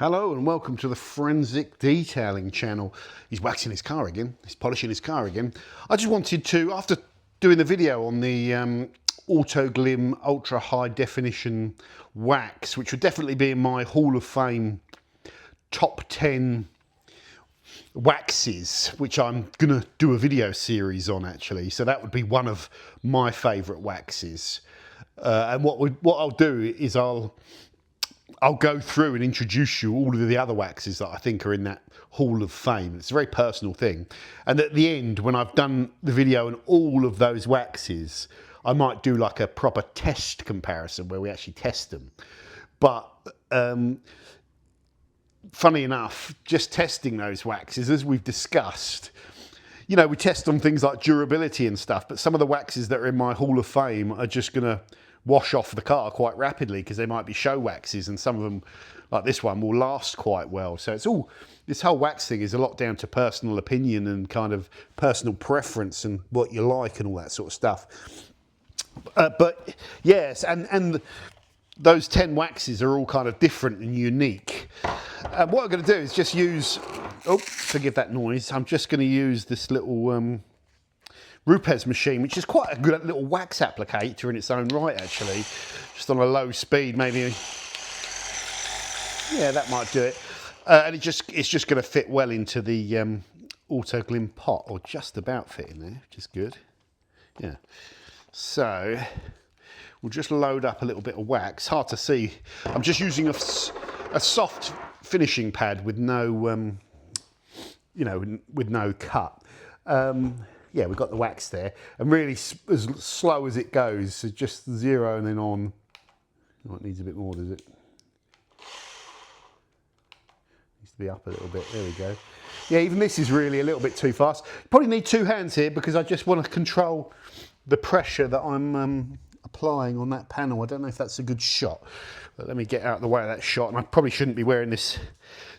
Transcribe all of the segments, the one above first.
Hello and welcome to the Forensic Detailing channel. He's waxing his car again, he's polishing his car again. I just wanted to, after doing the video on the Autoglyms ultra high definition wax, which would definitely be in my Hall of Fame top 10 waxes, which I'm gonna do a video series on actually, so that would be one of my favourite waxes. And what I'll do is I'll go through and introduce you all of the other waxes that I think are in that Hall of Fame. It's a very personal thing. And at the end, when I've done the video on all of those waxes, I might do like a proper test comparison where we actually test them. But funny enough, just testing those waxes, as we've discussed, you know, we test on things like durability and stuff, but some of the waxes that are in my Hall of Fame are just going to wash off the car quite rapidly because they might be show waxes, and some of them, like this one, will last quite well. So it's all, this whole wax thing is a lot down to personal opinion and kind of personal preference and what you like and all that sort of stuff. But yes, and those 10 waxes are all kind of different and unique. What I'm going to do is just use, oh, forgive that noise, I'm just going to use this little Rupes machine, which is quite a good little wax applicator in its own right actually, just on a low speed maybe. Yeah, that might do it. And it's just going to fit well into the Autoglyms pot, or just about fit in there, which is good. Yeah. So we'll just load up a little bit of wax. Hard to see. I'm just using a soft finishing pad with no, you know, with no cut. Yeah, we've got the wax there, and really as slow as it goes, so just 0 and then on. Oh, it needs a bit more, does it? Needs to be up a little bit, there we go. Yeah, even this is really a little bit too fast. Probably need 2 hands here because I just want to control the pressure that I'm applying on that panel. I don't know if that's a good shot, but let me get out of the way of that shot. And I probably shouldn't be wearing this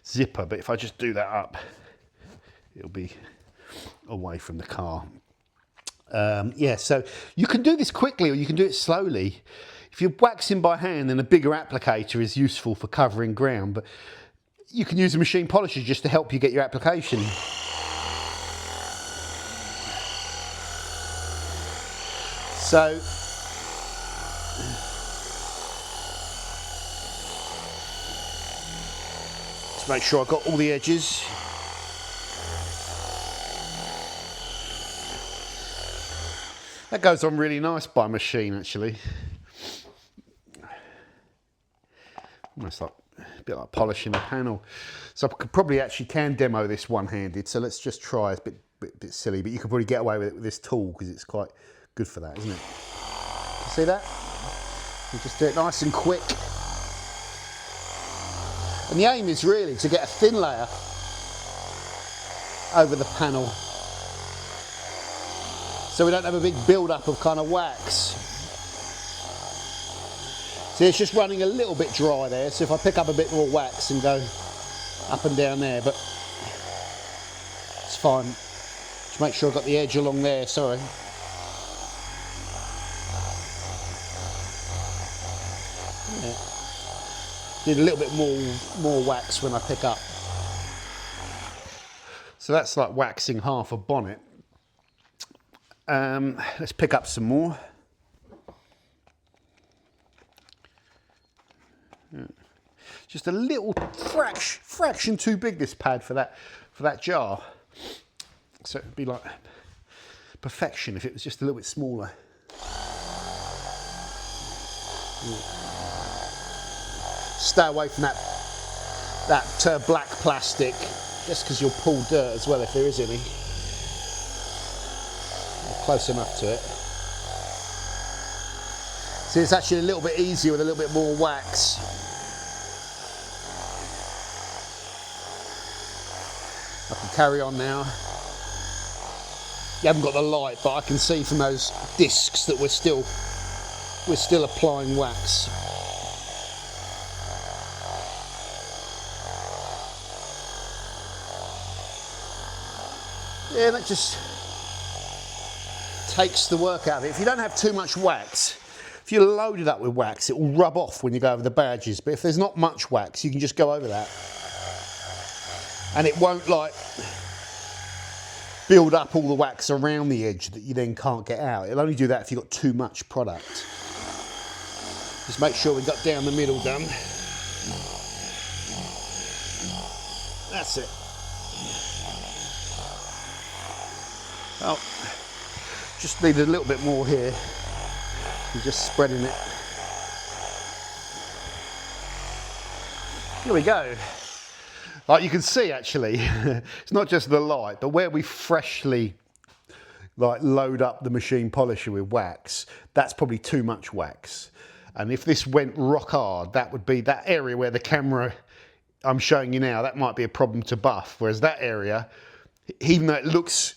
zipper, but if I just do that up, it'll be away from the car. Yeah, so you can do this quickly or you can do it slowly. If you're waxing by hand, then a bigger applicator is useful for covering ground, but you can use a machine polisher just to help you get your application. So just make sure I've got all the edges. That goes on really nice by machine actually. Almost like a bit like polishing a panel. So I could probably actually can demo this one-handed, so let's just try. It's a bit silly, but you could probably get away with it with this tool because it's quite good for that, isn't it? See that? You just do it nice and quick. And the aim is really to get a thin layer over the panel, so we don't have a big build-up of kind of wax. See, it's just running a little bit dry there, so if I pick up a bit more wax and go up and down there, but it's fine. Just make sure I've got the edge along there, sorry. Yeah. Need a little bit more wax when I pick up. So that's like waxing half a bonnet. Let's pick up some more. Yeah. Just a little fraction too big, this pad for that jar. So it'd be like perfection if it was just a little bit smaller. Yeah. Stay away from that black plastic, just because you'll pull dirt as well if there is any. Close enough to it. See, it's actually a little bit easier with a little bit more wax. I can carry on now. You haven't got the light, but I can see from those discs that we're still applying wax. Yeah, that just takes the work out of it. If you don't have too much wax, if if you load it up with wax, it will rub off when you go over the badges. But if there's not much wax, you can just go over that. And it won't like build up all the wax around the edge that you then can't get out. It'll only do that if you've got too much product. Just make sure we've got down the middle done. That's it. Oh, just need a little bit more here. I'm just spreading it. Here we go. Like you can see, actually, it's not just the light, but where we freshly like load up the machine polisher with wax, that's probably too much wax. And if this went rock hard, that would be that area where the camera I'm showing you now, that might be a problem to buff. Whereas that area, even though it looks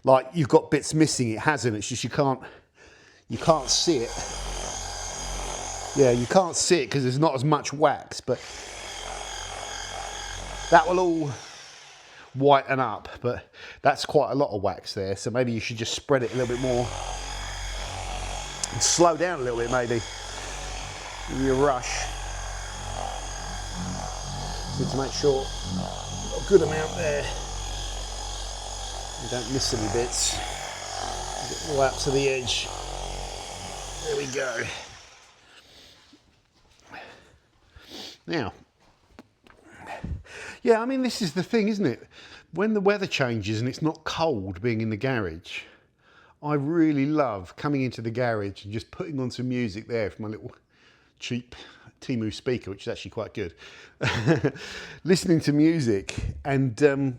like you've got bits missing, it hasn't. It's just you can't see it. Yeah, you can't see it because there's not as much wax, but that will all whiten up, but that's quite a lot of wax there, so maybe you should just spread it a little bit more and slow down a little bit, maybe. Give you a rush. Need to make sure you've got a good amount there. You don't miss any bits. Get all out to the edge. There we go. Now, yeah, I mean, this is the thing, isn't it? When the weather changes and it's not cold being in the garage, I really love coming into the garage and just putting on some music there for my little cheap Temu speaker, which is actually quite good. Listening to music and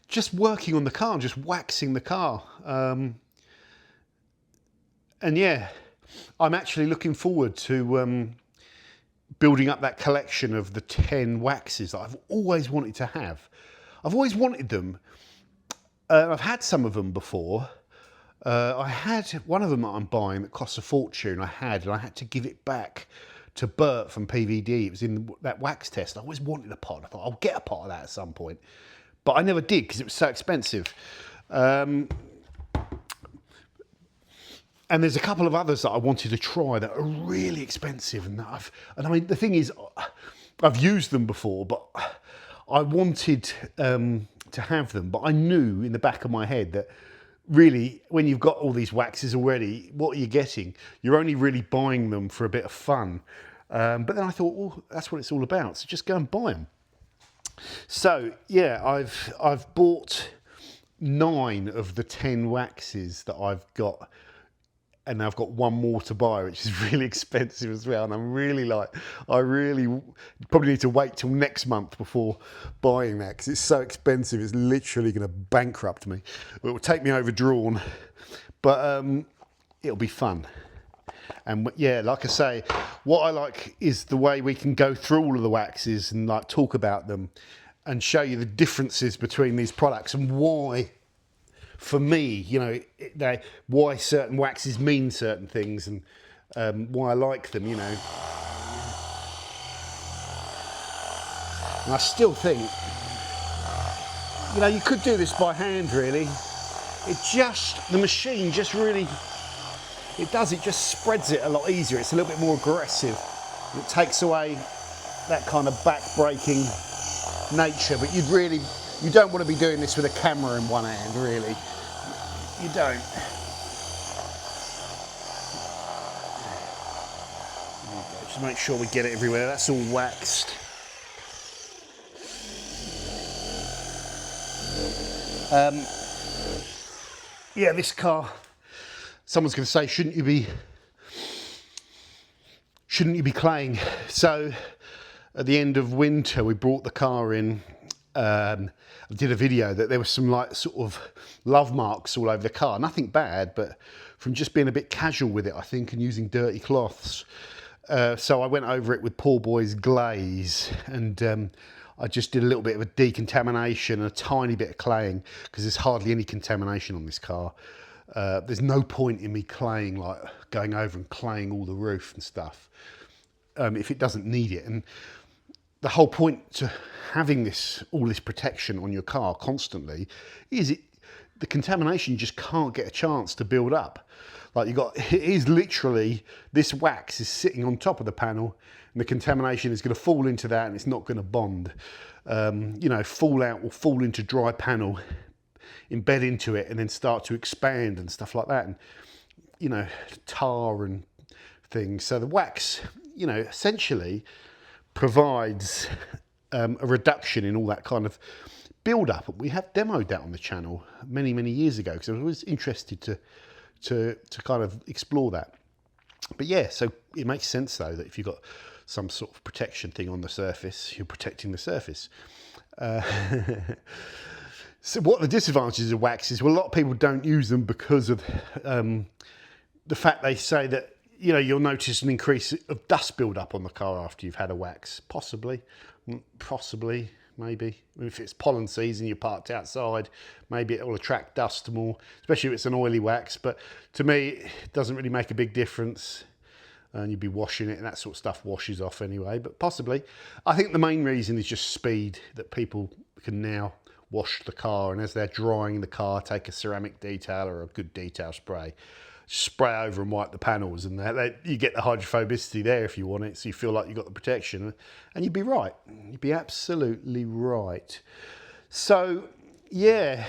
just working on the car, just waxing the car. And yeah, I'm actually looking forward to building up that collection of the 10 waxes that I've always wanted to have. I've always wanted them. I've had some of them before. I had one of them that I'm buying that costs a fortune. I had to give it back to Bert from PVD. It was in that wax test. I always wanted a pot. I thought I'll get a pot of that at some point, but I never did because it was so expensive. And there's a couple of others that I wanted to try that are really expensive, and I mean, the thing is, I've used them before, but I wanted to have them, but I knew in the back of my head that really, when you've got all these waxes already, what are you getting? You're only really buying them for a bit of fun. But then I thought, well, that's what it's all about, so just go and buy them. So yeah, I've bought 9 of the 10 waxes that I've got. And I've got one more to buy, which is really expensive as well. And I really probably need to wait till next month before buying that because it's so expensive. It's literally going to bankrupt me. It will take me overdrawn, but it'll be fun. And yeah, like I say, what I like is the way we can go through all of the waxes and like talk about them and show you the differences between these products and why. For me, you know, why certain waxes mean certain things and why I like them, you know. And I still think, you know, you could do this by hand, really. The machine just really, it just spreads it a lot easier. It's a little bit more aggressive. It takes away that kind of back-breaking nature, but you don't want to be doing this with a camera in one hand, really. You don't. Just make sure we get it everywhere. That's all waxed. Yeah, this car, someone's going to say, shouldn't you be claying? So at the end of winter, we brought the car in. I did a video that there was some like sort of love marks all over the car. Nothing bad, but from just being a bit casual with it, I think, and using dirty cloths. So I went over it with Poor Boy's glaze, and I just did a little bit of a decontamination and a tiny bit of claying because there's hardly any contamination on this car. There's no point in me claying, like going over and claying all the roof and stuff, if it doesn't need it. And the whole point to having all this protection on your car constantly is the contamination just can't get a chance to build up. Like it is literally, this wax is sitting on top of the panel and the contamination is going to fall into that and it's not going to bond. Fallout will fall into dry panel, embed into it and then start to expand and stuff like that. And, tar and things. So the wax, essentially provides a reduction in all that kind of build up. We have demoed that on the channel many, many years ago because I was interested to kind of explore that. But yeah, so it makes sense though that if you've got some sort of protection thing on the surface, you're protecting the surface. So what the disadvantages of wax is, well, a lot of people don't use them because of the fact they say that, you'll notice an increase of dust build up on the car after you've had a wax. Possibly, maybe. If it's pollen season, you're parked outside, maybe it will attract dust more, especially if it's an oily wax. But to me, it doesn't really make a big difference. And you'd be washing it and that sort of stuff washes off anyway, but possibly. I think the main reason is just speed, that people can now wash the car, and as they're drying the car, take a ceramic detail or a good detail spray over and wipe the panels, and you get the hydrophobicity there if you want it, so you feel like you've got the protection, and you'd be right. You'd be absolutely right. So, yeah,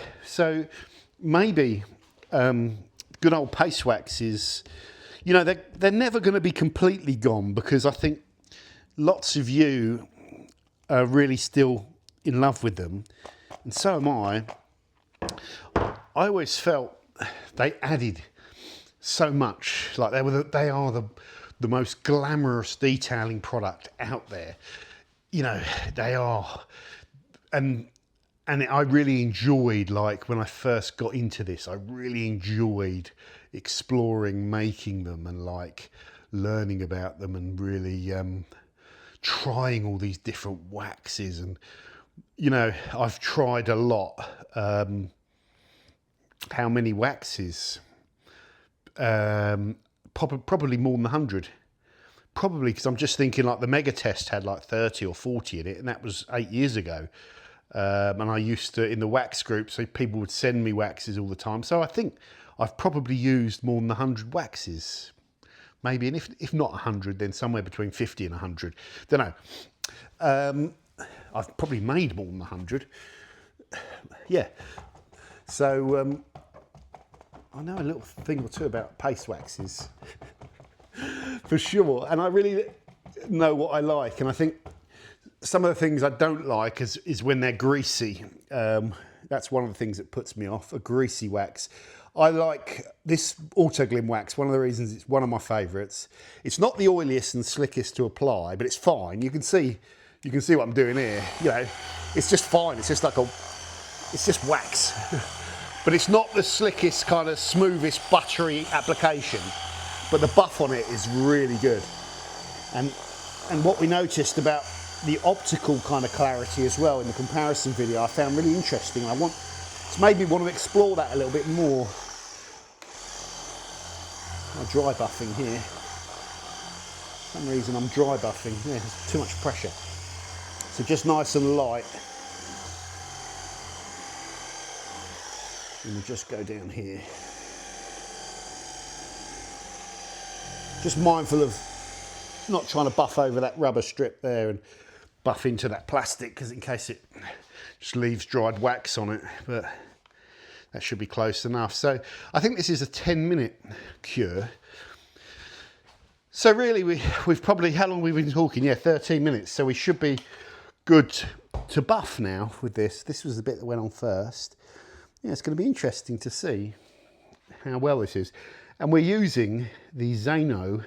maybe good old paste waxes, they're never going to be completely gone, because I think lots of you are really still in love with them, and so am I. I always felt they added so much. Like they are the most glamorous detailing product out there. They are, and I really enjoyed, like when I first got into this, I really enjoyed exploring making them and like learning about them and really trying all these different waxes. And I've tried a lot. How many waxes? Probably more than 100. Probably because I'm just thinking like the Mega Test had like 30 or 40 in it, and that was 8 years ago. And I used to, in the wax group, so people would send me waxes all the time. So I think I've probably used more than 100 waxes. Maybe, and if not 100, then somewhere between 50 and 100. Don't know. I've probably made more than 100. Yeah. So I know a little thing or two about paste waxes, for sure. And I really know what I like. And I think some of the things I don't like is when they're greasy. That's one of the things that puts me off, a greasy wax. I like this Autoglym wax. One of the reasons it's one of my favourites. It's not the oiliest and slickest to apply, but it's fine. You can see what I'm doing here. It's just fine. It's just wax. But it's not the slickest, kind of smoothest, buttery application. But the buff on it is really good. And what we noticed about the optical kind of clarity as well in the comparison video, I found really interesting. It's made me want to explore that a little bit more. I'm dry buffing here. For some reason I'm dry buffing. Yeah, there's too much pressure. So just nice and light. And we'll just go down here. Just mindful of not trying to buff over that rubber strip there and buff into that plastic, because in case it just leaves dried wax on it, but that should be close enough. So I think this is a 10-minute cure. So really we've probably, how long have we been talking? Yeah, 13 minutes. So we should be good to buff now with this. This was the bit that went on first. Yeah, it's going to be interesting to see how well this is. And we're using the Zano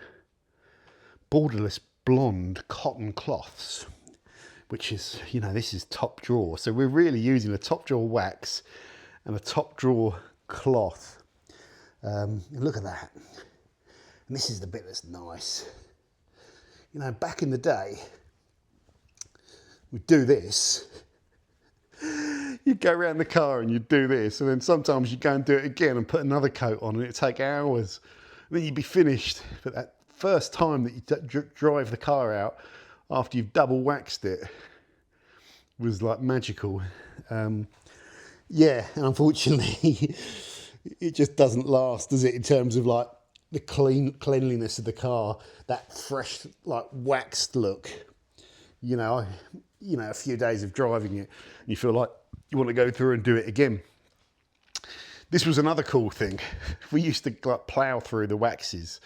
borderless blonde cotton cloths, which is, this is top drawer. So we're really using a top drawer wax and a top drawer cloth. And look at that. And this is the bit that's nice. Back in the day, we'd do this. You'd go around the car and you'd do this, and then sometimes you'd go and do it again and put another coat on, and it'd take hours. And then you'd be finished. But that first time that you drive the car out after you've double waxed it was like magical. Yeah, and unfortunately, it just doesn't last, does it? In terms of like the cleanliness of the car, that fresh, like waxed look. You know, a few days of driving it, and you feel like you want to go through and do it again. This was another cool thing. We used to like plough through the waxes.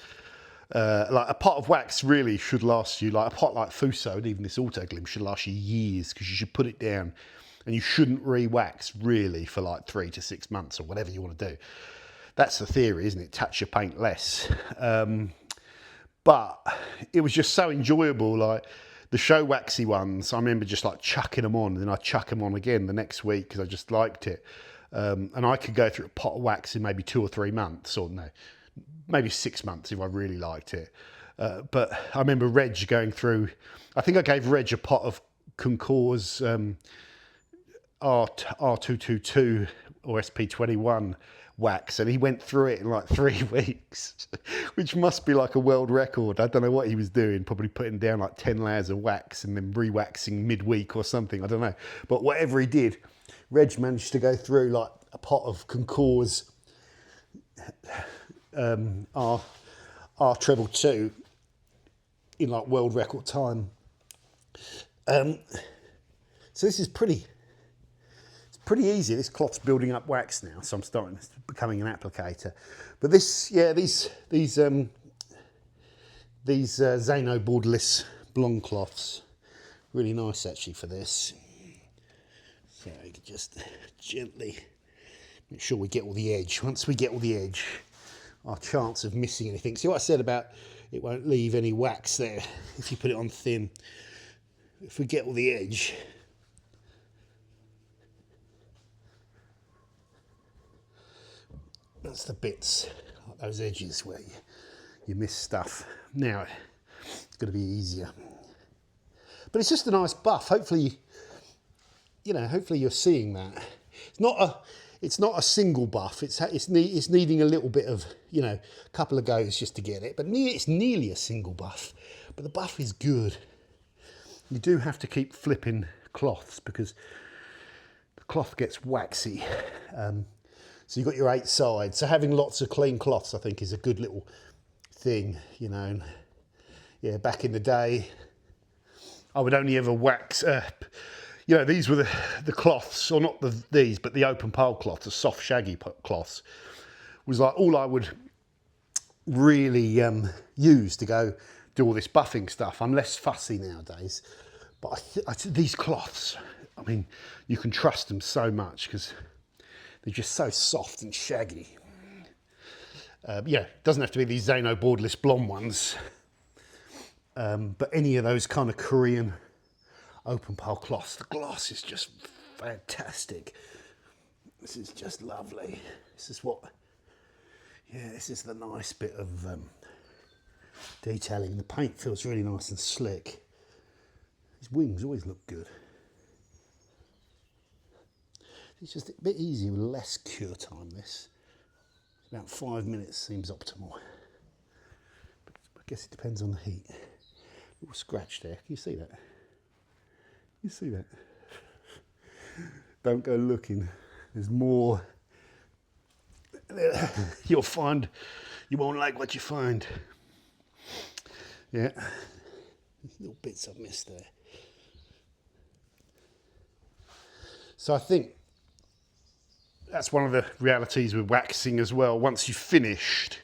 Like a pot of wax really should last you, like a pot like Fuso and even this Autoglyms should last you years, because you should put it down and you shouldn't re-wax really for like 3 to 6 months or whatever you want to do. That's the theory, isn't it? Touch your paint less. But it was just so enjoyable. Like the show waxy ones, I remember just like chucking them on, and then I'd chuck them on again the next week because I just liked it. And I could go through a pot of wax in maybe 2 or 3 months, or no, maybe 6 months if I really liked it. But I remember Reg going through, I think I gave Reg a pot of Concours R222 or SP21 wax, and he went through it in like 3 weeks, which must be like a world record. I don't know what he was doing, probably putting down like 10 layers of wax and then re-waxing midweek or something, I don't know. But whatever he did, Reg managed to go through like a pot of Concours R222 in like world record time. So this is pretty easy. This cloth's building up wax now, so I'm it's becoming an applicator. But this, yeah, these Zano borderless blonde cloths, really nice actually for this. So you can just gently make sure we get all the edge. Once we get all the edge, our chance of missing anything. See what I said about it won't leave any wax there if you put it on thin. If we get all the edge, that's the bits, like those edges where you miss stuff. Now it's going to be easier, but it's just a nice buff. Hopefully, hopefully you're seeing that. It's not a single buff. It's needing a little bit of, a couple of goes just to get it. But it's nearly a single buff. But the buff is good. You do have to keep flipping cloths because the cloth gets waxy. So you've got your 8 sides. So having lots of clean cloths, I think, is a good little thing, And, yeah, back in the day, I would only ever wax. These were the cloths, or not these, but the open pole cloths, the soft, shaggy cloths, was like all I would really use to go do all this buffing stuff. I'm less fussy nowadays, but these cloths, I mean, you can trust them so much because they're just so soft and shaggy. It doesn't have to be these Zano borderless blonde ones, but any of those kind of Korean open pole cloths. The gloss is just fantastic. This is just lovely. This is this is the nice bit of detailing. The paint feels really nice and slick. These wings always look good. It's just a bit easier with less cure time, this. About 5 minutes seems optimal. But I guess it depends on the heat. Little scratch there, can you see that? You see that? Don't go looking. There's more. You'll find you won't like what you find. Yeah. Little bits I've missed there. So I think that's one of the realities with waxing as well. Once you've finished,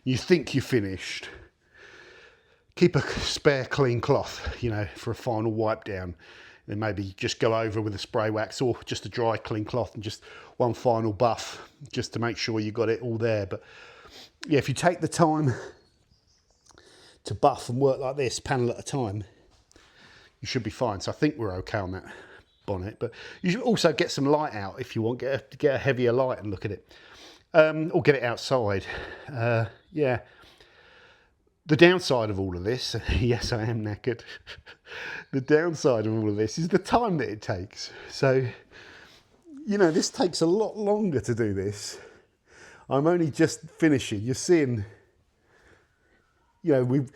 you think you're finished, keep a spare clean cloth, for a final wipe down. Then maybe just go over with a spray wax or just a dry clean cloth and just one final buff just to make sure you got it all there. But yeah, if you take the time to buff and work like this, panel at a time, you should be fine. So I think we're okay on that bonnet, but you should also get some light out if you want, get a heavier light and look at it, or get it outside. Yeah. The downside of all of this, yes, I am knackered. The downside of all of this is the time that it takes. So, this takes a lot longer to do this. I'm only just finishing. You're seeing, we're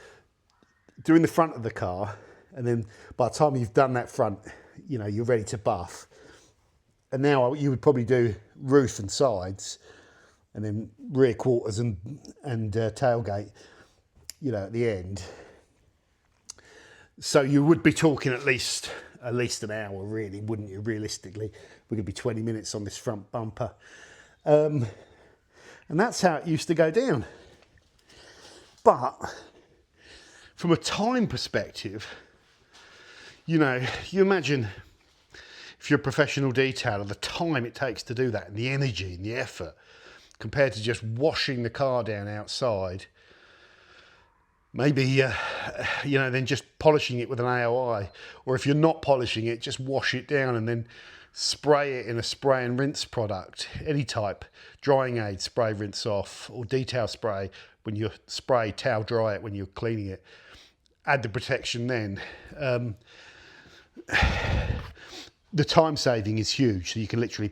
doing the front of the car, and then by the time you've done that front, you're ready to buff. And now you would probably do roof and sides, and then rear quarters and tailgate, you know, at the end. So you would be talking at least an hour, really, wouldn't you? Realistically, we're going to be 20 minutes on this front bumper, and that's how it used to go down. But from a time perspective, you know, you imagine if you're a professional detailer, the time it takes to do that, and the energy and the effort, compared to just washing the car down outside. Maybe, you know, then just polishing it with an AOI. Or if you're not polishing it, just wash it down and then spray it in a spray and rinse product. Any type. Drying aid, spray, rinse off. Or detail spray when you spray, towel dry it when you're cleaning it. Add the protection then. The time saving is huge. So you can literally,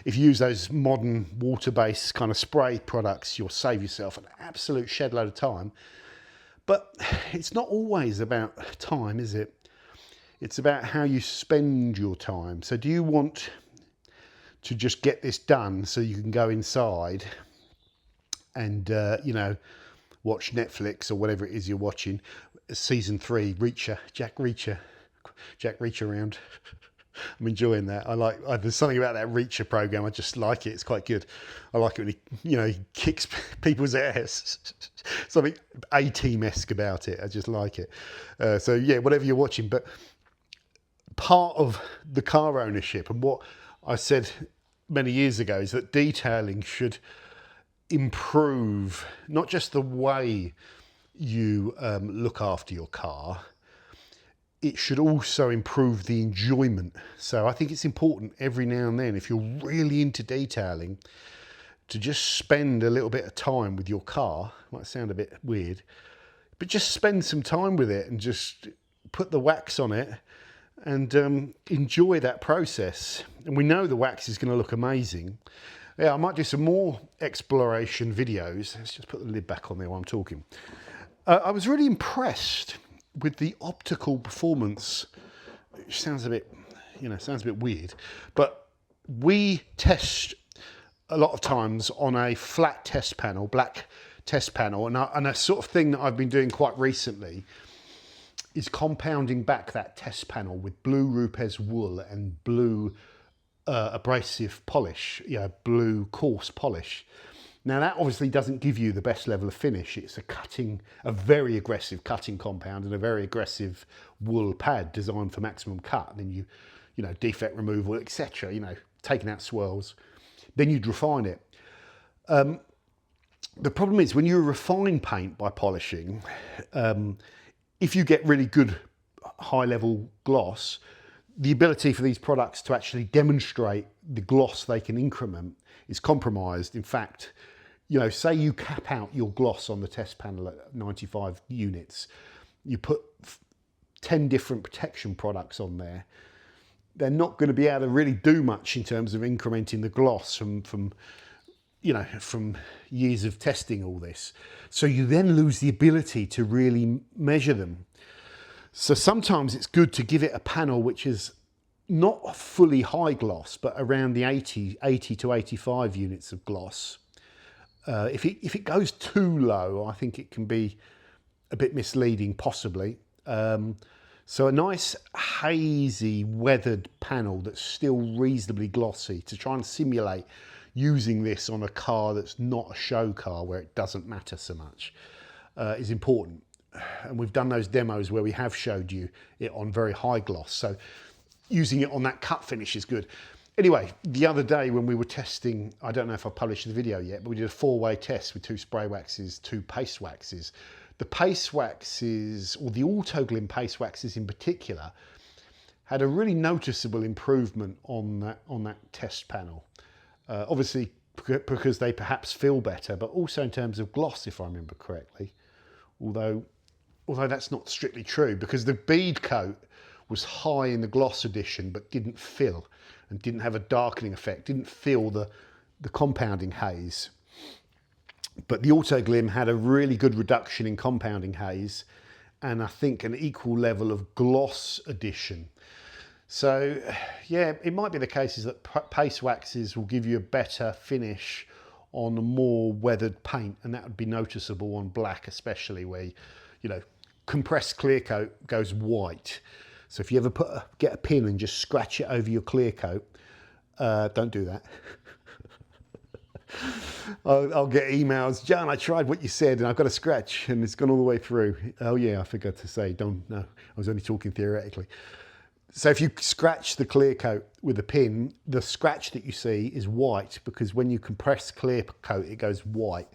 if you use those modern water-based kind of spray products, you'll save yourself an absolute shed load of time. But it's not always about time, is it? It's about how you spend your time. So do you want to just get this done so you can go inside and, you know, watch Netflix or whatever it is you're watching? Season 3, Reacher, Jack Reacher around. I'm enjoying that. There's something about that Reacher program. I just like it. It's quite good. I like it when he kicks people's ass. Something A-Team-esque about it. I just like it. So yeah, whatever you're watching. But part of the car ownership and what I said many years ago is that detailing should improve not just the way you look after your car, it should also improve the enjoyment. So I think it's important every now and then, if you're really into detailing, to just spend a little bit of time with your car. Might sound a bit weird, but just spend some time with it and just put the wax on it and enjoy that process. And we know the wax is going to look amazing. Yeah, I might do some more exploration videos. Let's just put the lid back on there while I'm talking. I was really impressed with the optical performance. Which sounds a bit weird, but we test a lot of times on a flat test panel, black test panel, and a sort of thing that I've been doing quite recently is compounding back that test panel with blue Rupes wool and blue abrasive polish, blue coarse polish. Now that obviously doesn't give you the best level of finish. It's a very aggressive cutting compound and a very aggressive wool pad designed for maximum cut. And then you defect removal, etc. Taking out swirls. Then you'd refine it. The problem is when you refine paint by polishing, if you get really good high level gloss, the ability for these products to actually demonstrate the gloss they can increment is compromised. In fact, say you cap out your gloss on the test panel at 95 units, you put 10 different protection products on there, they're not going to be able to really do much in terms of incrementing the gloss from years of testing all this. So you then lose the ability to really measure them. So sometimes it's good to give it a panel which is not fully high gloss, but around the 80 to 85 units of gloss. If it goes too low, I think it can be a bit misleading, possibly. So a nice hazy weathered panel that's still reasonably glossy to try and simulate using this on a car that's not a show car where it doesn't matter so much is important. And we've done those demos where we have showed you it on very high gloss. So using it on that cut finish is good. Anyway, the other day when we were testing, I don't know if I published the video yet, but we did a 4-way test with 2 spray waxes, 2 paste waxes. The paste waxes, or the Autoglyms paste waxes in particular, had a really noticeable improvement on that test panel. Obviously, because they perhaps feel better, but also in terms of gloss, if I remember correctly. Although that's not strictly true, because the bead coat was high in the gloss edition, but didn't fill and didn't have a darkening effect, didn't fill the compounding haze. But the Autoglyms had a really good reduction in compounding haze and I think an equal level of gloss addition. So yeah, it might be the case is that paste waxes will give you a better finish on a more weathered paint, and that would be noticeable on black, especially where, you know, compressed clear coat goes white. So if you ever get a pin and just scratch it over your clear coat, don't do that. I'll get emails, John, I tried what you said and I've got a scratch and it's gone all the way through. Oh yeah, I forgot to say, no, I was only talking theoretically. So if you scratch the clear coat with a pin, the scratch that you see is white, because when you compress clear coat, it goes white.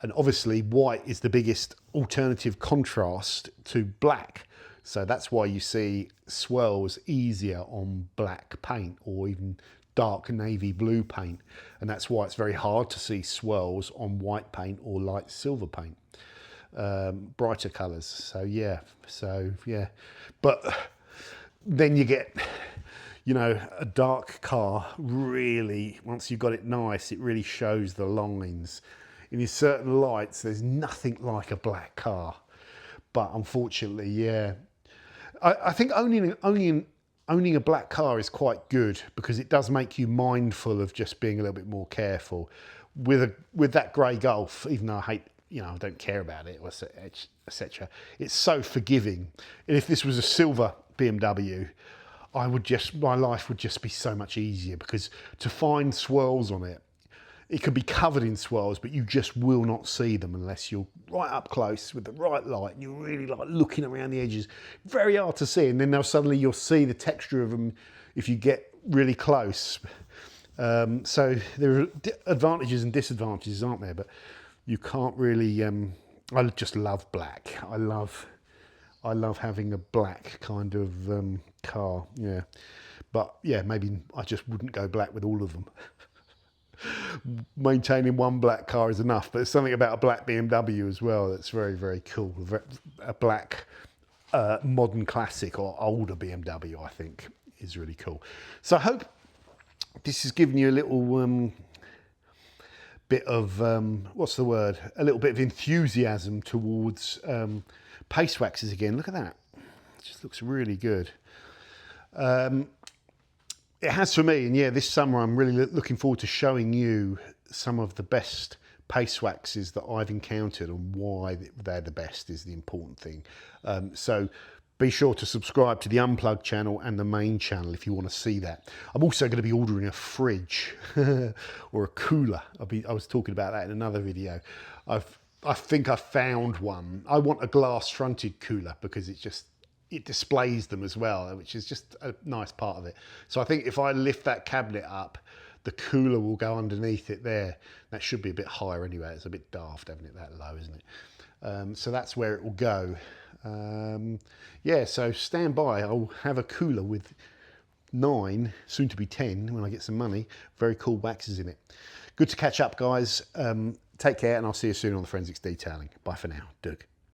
And obviously white is the biggest alternative contrast to black. So that's why you see swirls easier on black paint or even dark navy blue paint. And that's why it's very hard to see swirls on white paint or light silver paint, brighter colors. So yeah. But then you get, you know, a dark car really, once you've got it nice, it really shows the lines. In certain lights, there's nothing like a black car. But unfortunately, yeah. I think owning a black car is quite good, because it does make you mindful of just being a little bit more careful. With that grey Golf, even though I hate, you know, I don't care about it, etc. It's so forgiving. And if this was a silver BMW, my life would just be so much easier, because to find swirls on it, it could be covered in swirls, but you just will not see them unless you're right up close with the right light and you're really like looking around the edges. Very hard to see, and then now suddenly you'll see the texture of them if you get really close. So there are advantages and disadvantages, aren't there? But you can't really. I just love black. I love having a black kind of car. Yeah, but yeah, maybe I just wouldn't go black with all of them. Maintaining one black car is enough, but there's something about a black BMW as well that's very, very cool. A black modern classic or older BMW, I think, is really cool. So I hope this has given you a little bit of what's the word? A little bit of enthusiasm towards paste waxes again. Look at that; it just looks really good. It has for me, and yeah, this summer I'm really looking forward to showing you some of the best paste waxes that I've encountered, and why they're the best is the important thing. So be sure to subscribe to the Unplugged channel and the main channel if you want to see that. I'm also going to be ordering a fridge or a cooler. I was talking about that in another video. I think I found one. I want a glass fronted cooler, because it displays them as well, which is just a nice part of it. So I think if I lift that cabinet up, the cooler will go underneath it there. That should be a bit higher anyway. It's a bit daft having it that low, isn't it? So that's where it will go. Yeah, so stand by. I'll have a cooler with 9, soon to be 10 when I get some money. Very cool waxes in it. Good to catch up, guys. Take care, and I'll see you soon on the Forensics Detailing. Bye for now. Doug.